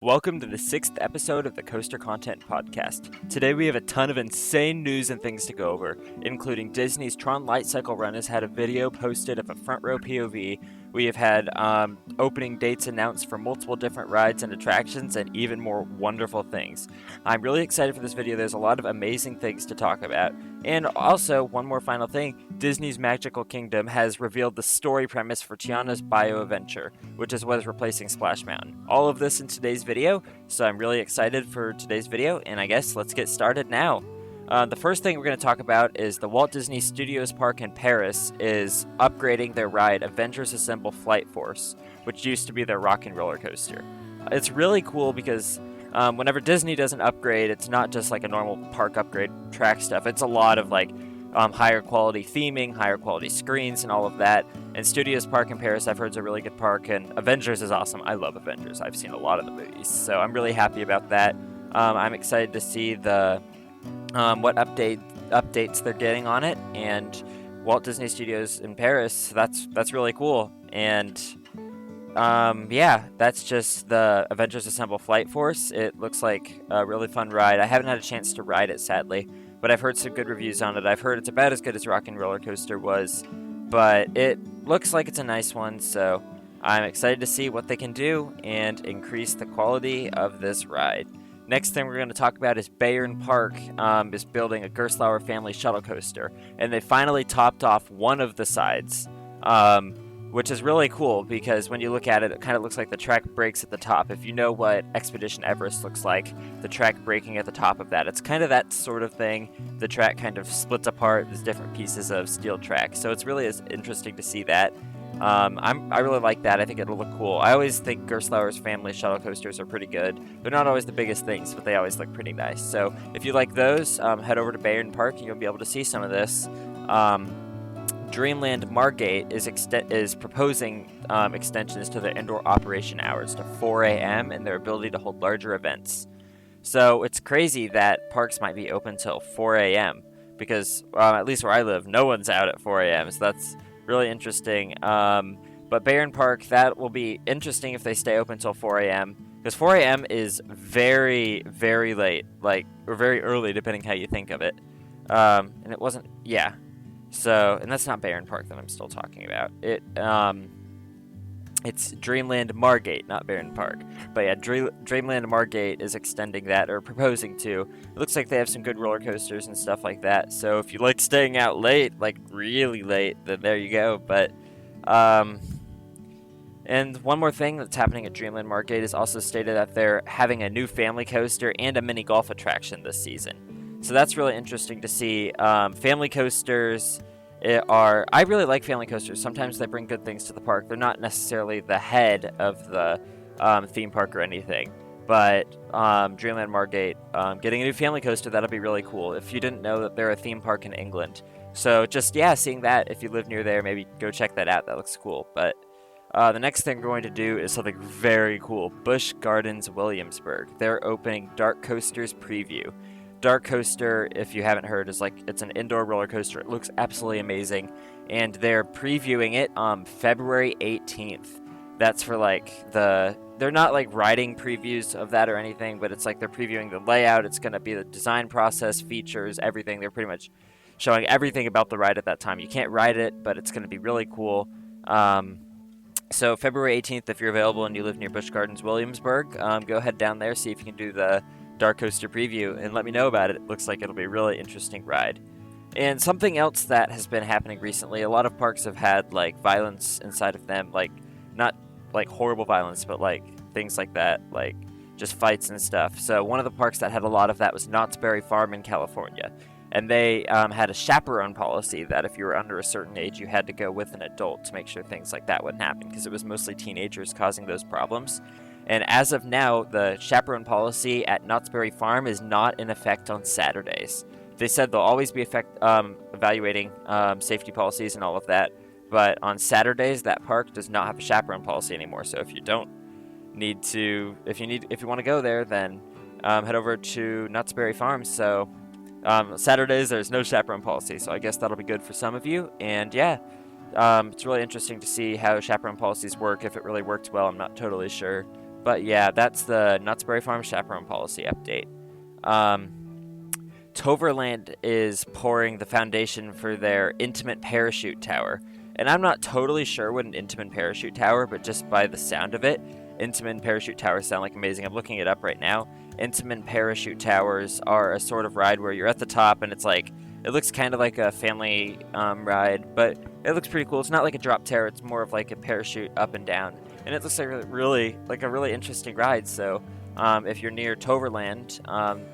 Welcome to the 6th episode of the Coaster Content Podcast. Today we have a ton of insane news and things to go over, including Disney's Tron Light Cycle Run has had a video posted of a front row POV. We have had opening dates announced for multiple different rides and attractions, and even more wonderful things. I'm really excited for this video. There's a lot of amazing things to talk about. And also, one more final thing, Disney's Magical Kingdom has revealed the story premise for Tiana's Bayou adventure, which is what is replacing Splash Mountain. All of this in today's video, so I'm really excited for today's video, and I guess let's get started now. The first thing we're going to talk about is the Walt Disney Studios Park in Paris is upgrading their ride Avengers Assemble Flight Force, which used to be their rockin' roller coaster. It's really cool because whenever Disney does an upgrade, it's not just like a normal park upgrade track stuff. It's a lot of like higher quality theming, higher quality screens, and all of that. And Studios Park in Paris, I've heard, is a really good park, and Avengers is awesome. I love Avengers. I've seen a lot of the movies, so I'm really happy about that. I'm excited to see the what updates they're getting on it, and Walt Disney Studios in Paris. That's really cool. And yeah, that's just the Avengers Assemble Flight Force. It looks like a really fun ride. I haven't had a chance to ride it, sadly, but I've heard some good reviews on it. I've heard it's about as good as Rockin' Roller Coaster was, but it looks like it's a nice one, so I'm excited to see what they can do and increase the quality of this ride. Next thing we're going to talk about is Bayou is building a Gerstlauer family shuttle coaster, and they finally topped off one of the sides, which is really cool because when you look at it, it kind of looks like the track breaks at the top. If you know what Expedition Everest looks like, the track breaking at the top of that, it's kind of that sort of thing. The track kind of splits apart, there's different pieces of steel track, so it's really interesting to see that. I really like that. I think it'll look cool. I always think Gerstlauer's family shuttle coasters are pretty good. They're not always the biggest things, but they always look pretty nice. So if you like those, head over to Bayou Park and you'll be able to see some of this. Dreamland Margate is proposing extensions to their indoor operation hours to 4 a.m. and their ability to hold larger events. So it's crazy that parks might be open till 4 a.m. because, at least where I live, no one's out at 4 a.m. So that's really interesting. But Bayou Park, that will be interesting if they stay open until 4 a.m. because 4 a.m. is very, very late, or very early, depending how you think of it. And it wasn't, yeah. So, and that's not Bayou Park that I'm still talking about. It's Dreamland Margate, not Bayou Park. But yeah, Dreamland Margate is extending that, or proposing to. It looks like they have some good roller coasters and stuff like that. So if you like staying out late, like really late, then there you go. But, and one more thing that's happening at Dreamland Margate is also stated that they're having a new family coaster and a mini golf attraction this season. So that's really interesting to see. Family coasters I really like family coasters. Sometimes they bring good things to the park. They're not necessarily the head of the theme park or anything. But Dreamland Margate, getting a new family coaster, that'll be really cool. If you didn't know that they're a theme park in England. So just, yeah, seeing that, if you live near there, maybe go check that out. That looks cool. But the next thing we're going to do is something very cool. Busch Gardens Williamsburg. They're opening Dark Coasters Preview. Dark Coaster, if you haven't heard, is it's an indoor roller coaster. It looks absolutely amazing, and they're previewing it on February 18th. That's for they're not riding previews of that or anything, but it's they're previewing the layout. It's going to be the design process, features, everything. They're pretty much showing everything about the ride at that time. You can't ride it, but it's going to be really cool. So February 18th, if you're available and you live near Busch Gardens Williamsburg, go head down there, see if you can do the Dark Coaster preview, and let me know about it. It looks like it'll be a really interesting ride. And something else that has been happening recently, a lot of parks have had violence inside of them, not horrible violence, but things like that, just fights and stuff. So one of the parks that had a lot of that was Knott's Berry Farm in California, and they had a chaperone policy that if you were under a certain age, you had to go with an adult to make sure things like that wouldn't happen, because it was mostly teenagers causing those problems. And as of now, the chaperone policy at Knott's Berry Farm is not in effect on Saturdays. They said they'll always be evaluating safety policies and all of that, but on Saturdays, that park does not have a chaperone policy anymore. So if you want to go there, then head over to Knott's Berry Farm. So Saturdays, there's no chaperone policy, so I guess that'll be good for some of you. And yeah, it's really interesting to see how chaperone policies work. If it really worked well, I'm not totally sure. But yeah, that's the Knott's Farm chaperone policy update. Toverland is pouring the foundation for their intimate parachute tower. And I'm not totally sure what an intimate parachute tower, but just by the sound of it, intimate parachute towers sound like amazing. I'm looking it up right now. Intimate parachute towers are a sort of ride where you're at the top and it's like, it looks kind of like a family ride, but it looks pretty cool. It's not like a drop tower, it's more of like a parachute up and down. And it looks like a really interesting ride, so if you're near Toverland,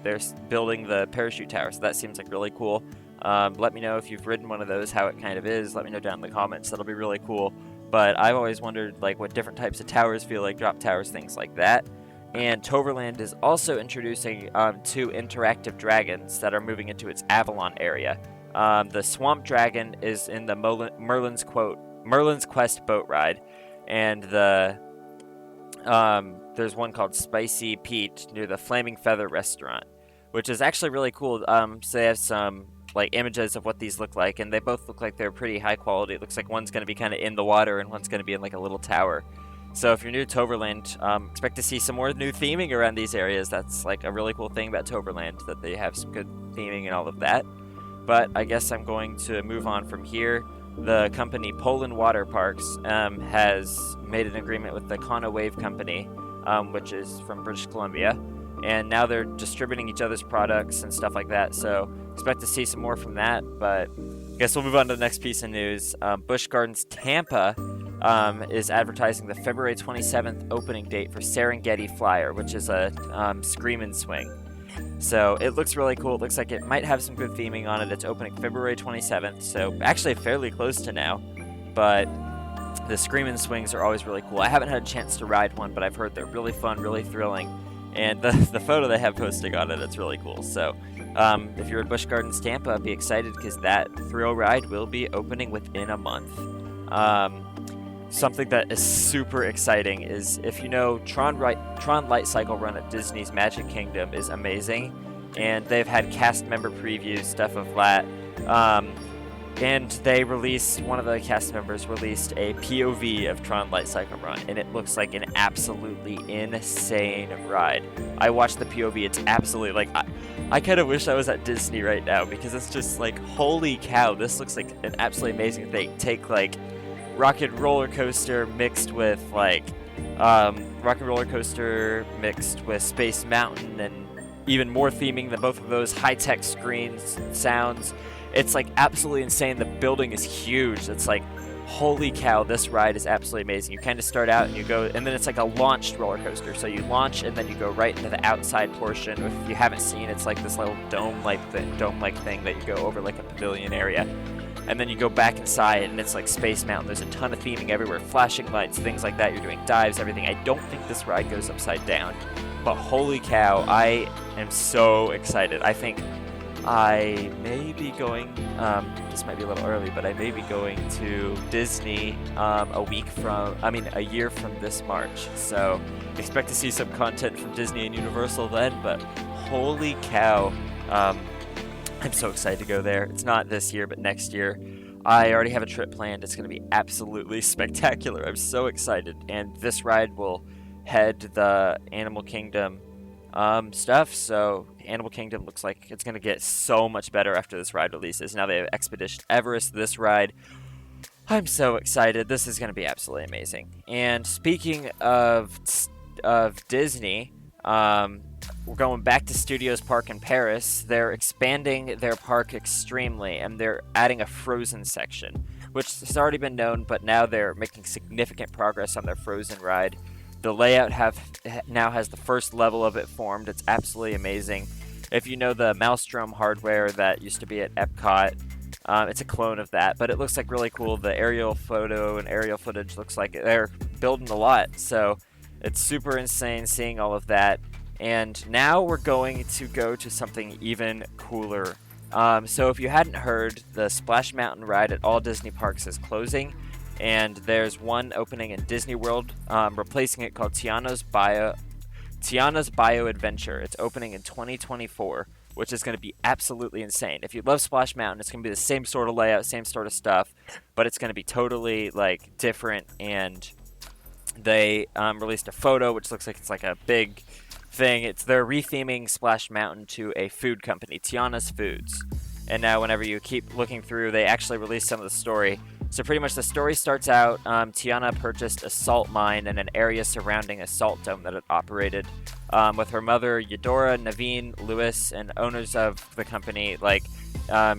they're building the parachute tower, so that seems like really cool. Let me know if you've ridden one of those, how it kind of is. Let me know down in the comments. That'll be really cool. But I've always wondered like what different types of towers feel like, drop towers, things like that. And Toverland is also introducing 2 interactive dragons that are moving into its Avalon area. The Swamp Dragon is in the Merlin's Quest boat ride, and there's one called Spicy Pete near the Flaming Feather restaurant, which is actually really cool. So they have some like images of what these look like, and they both look like they're pretty high quality. It looks like one's going to be kind of in the water and one's going to be in like a little tower. So if you're new to Toverland, expect to see some more new theming around these areas. That's like a really cool thing about Toverland, that they have some good theming and all of that. But I guess I'm going to move on from here. The company Poland Water Parks has made an agreement with the Kona Wave Company, which is from British Columbia, and now they're distributing each other's products and stuff like that, so expect to see some more from that. But I guess we'll move on to the next piece of news. Busch Gardens Tampa is advertising the February 27th opening date for Serengeti Flyer, which is a scream and swing. So it looks really cool. It looks like it might have some good theming on it. It's opening February 27th, so actually fairly close to now. But the Screamin' Swings are always really cool. I haven't had a chance to ride one, but I've heard they're really fun, really thrilling. And the photo they have posting on it, it's really cool. So if you're at Busch Gardens Tampa, be excited because that thrill ride will be opening within a month. Something that is super exciting is, if you know, Tron Light Cycle Run at Disney's Magic Kingdom is amazing, and they've had cast member previews, stuff of that, and they one of the cast members released a POV of Tron Light Cycle Run, and it looks like an absolutely insane ride. I watched the POV, it's absolutely, like, I kind of wish I was at Disney right now, because it's just like, holy cow, this looks like an absolutely amazing thing. Take, like, Rocket Roller Coaster mixed with Space Mountain, and even more theming than both of those, high-tech screens, sounds. It's like absolutely insane. The building is huge. It's like, holy cow, this ride is absolutely amazing. You kind of start out and you go, and then it's like a launched roller coaster. So you launch and then you go right into the outside portion. If you haven't seen, it's like this little dome-like thing that you go over, like a pavilion area. And then you go back inside, and it's like Space Mountain. There's a ton of theming everywhere, flashing lights, things like that. You're doing dives, everything. I don't think this ride goes upside down, but holy cow, I am so excited. I think I may be going, this might be a little early, but I may be going to Disney a year from this March. So expect to see some content from Disney and Universal then, but holy cow, I'm so excited to go there. It's not this year, but next year. I already have a trip planned. It's going to be absolutely spectacular. I'm so excited. And this ride will head the Animal Kingdom stuff. So Animal Kingdom looks like it's going to get so much better after this ride releases. Now they have Expedition Everest, this ride. I'm so excited. This is going to be absolutely amazing. And speaking of Disney, we're going back to Studios Park in Paris. They're expanding their park extremely, and they're adding a Frozen section, which has already been known, but now they're making significant progress on their Frozen ride. The layout now has the first level of it formed. It's absolutely amazing. If you know the Maelstrom hardware that used to be at Epcot, it's a clone of that, but it looks like really cool. The aerial photo and aerial footage looks like they're building a lot, so it's super insane seeing all of that. And now we're going to go to something even cooler. So if you hadn't heard, the Splash Mountain ride at all Disney parks is closing, and there's one opening in Disney World, replacing it, called Tiana's Bayou Adventure. It's opening in 2024, which is going to be absolutely insane. If you love Splash Mountain, it's going to be the same sort of layout, same sort of stuff, but it's going to be totally like different and they released a photo which looks like it's like a big thing. It's they're retheming Splash Mountain to a food company, Tiana's Foods. And now whenever you keep looking through, they actually release some of the story. So pretty much the story starts out, Tiana purchased a salt mine and an area surrounding a salt dome that it operated. With her mother, Eudora, Naveen, Lewis, and owners of the company,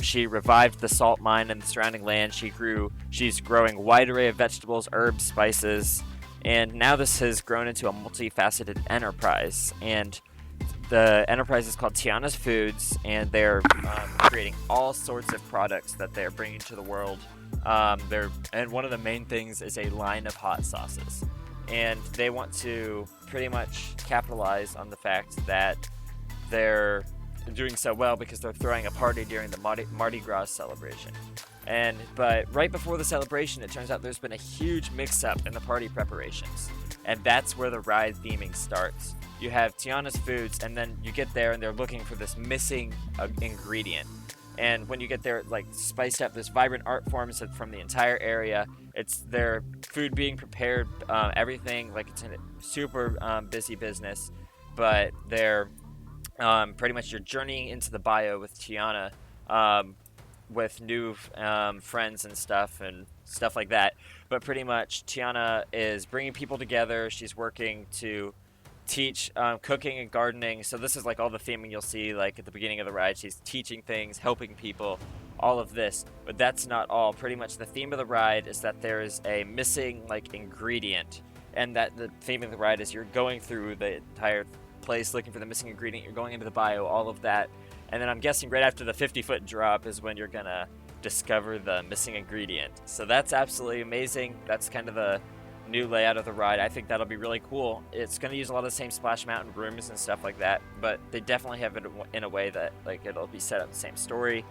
she revived the salt mine and the surrounding land. She's growing a wide array of vegetables, herbs, spices, and now this has grown into a multifaceted enterprise. And the enterprise is called Tiana's Foods, and they're creating all sorts of products that they're bringing to the world. And one of the main things is a line of hot sauces, and they want to pretty much capitalize on the fact that they're doing so well because they're throwing a party during the Mardi Gras celebration. But right before the celebration, it turns out there's been a huge mix-up in the party preparations, and that's where the ride theming starts. You have Tiana's Foods, and then you get there and they're looking for this missing ingredient. And when you get there, spiced up, this vibrant art forms from the entire area. It's their food being prepared, everything, it's a super busy business. But they're pretty much you're journeying into the Bayou with Tiana, with new friends and stuff like that. But pretty much Tiana is bringing people together. She's working to teach cooking and gardening. So this is all the theming you'll see at the beginning of the ride. She's teaching things, helping people, all of this. But that's not all. Pretty much the theme of the ride is that there is a missing ingredient, and that the theme of the ride is you're going through the entire place looking for the missing ingredient. You're going into the Bayou, all of that. And then I'm guessing right after the 50-foot drop is when you're gonna discover the missing ingredient. So that's absolutely amazing. That's kind of the new layout of the ride. I think that'll be really cool. It's going to use a lot of the same Splash Mountain rooms and stuff like that, but they definitely have it in a way that it'll be set up the same story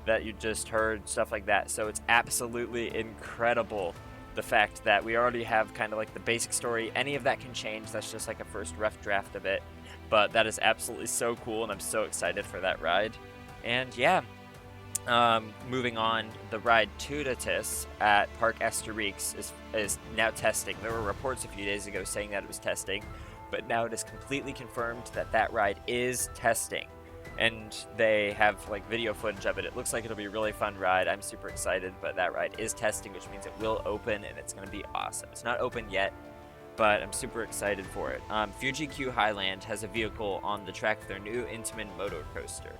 that you just heard, stuff like that. So it's absolutely incredible, the fact that we already have kind of the basic story. Any of that can change. That's just a first rough draft of it, but that is absolutely so cool, and I'm so excited for that ride. And yeah, moving on, the ride Tudatis at Park Asterix is now testing. There were reports a few days ago saying that it was testing, but now it is completely confirmed that that ride is testing. And they have video footage of it. It looks like it'll be a really fun ride. I'm super excited, but that ride is testing, which means it will open, and it's going to be awesome. It's not open yet, but I'm super excited for it. Fuji Q Highland has a vehicle on the track for their new Intamin motor coaster.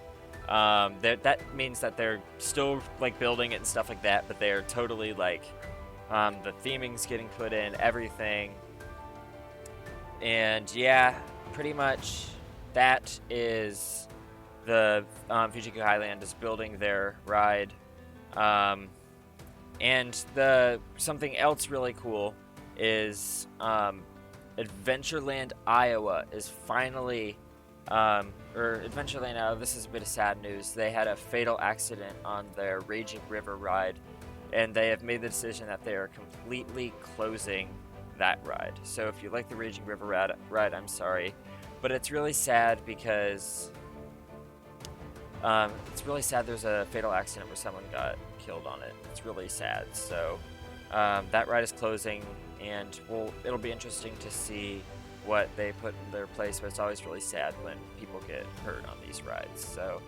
That means that they're still building it and stuff like that, but they're totally the theming's getting put in, everything. And yeah, pretty much that is the Fujiku Highland is building their ride. And something else really cool is Adventureland Iowa is finally Adventureland, this is a bit of sad news. They had a fatal accident on their Raging River ride, and they have made the decision that they are completely closing that ride. So if you like the Raging River ride, I'm sorry, but it's really sad because there's a fatal accident where someone got killed on it. It's really sad. So that ride is closing, and it'll be interesting to see what they put in their place, but it's always really sad when people get hurt on these rides. So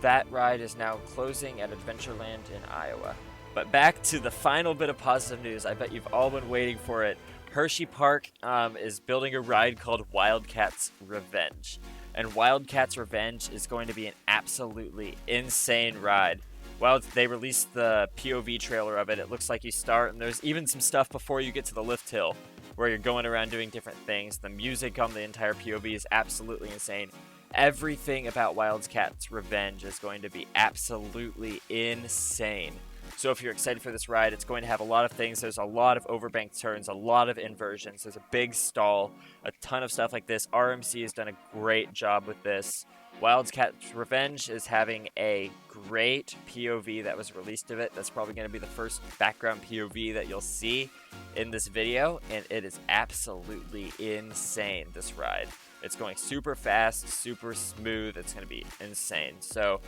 that ride is now closing at Adventureland in Iowa. But back to the final bit of positive news. I bet you've all been waiting for it. Hersheypark is building a ride called Wildcats Revenge. And Wildcats Revenge is going to be an absolutely insane ride. Well, they released the POV trailer of it. It looks like you start, and there's even some stuff before you get to the lift hill, where you're going around doing different things. The music on the entire POV is absolutely insane. Everything about Wildcats Revenge is going to be absolutely insane. So if you're excited for this ride, it's going to have a lot of things. There's a lot of overbanked turns, a lot of inversions. There's a big stall, a ton of stuff like this. RMC has done a great job with this. Wildcats Revenge is having a great POV that was released of it. That's probably going to be the first background POV that you'll see in this video, and it is absolutely insane, this ride. It's going super fast, super smooth. It's going to be insane. So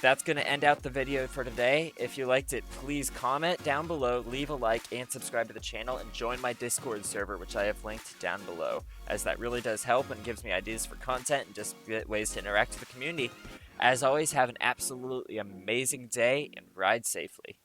That's going to end out the video for today. If you liked it, please comment down below, leave a like, and subscribe to the channel, and join my Discord server, which I have linked down below, as that really does help and gives me ideas for content and just ways to interact with the community. As always, have an absolutely amazing day and ride safely.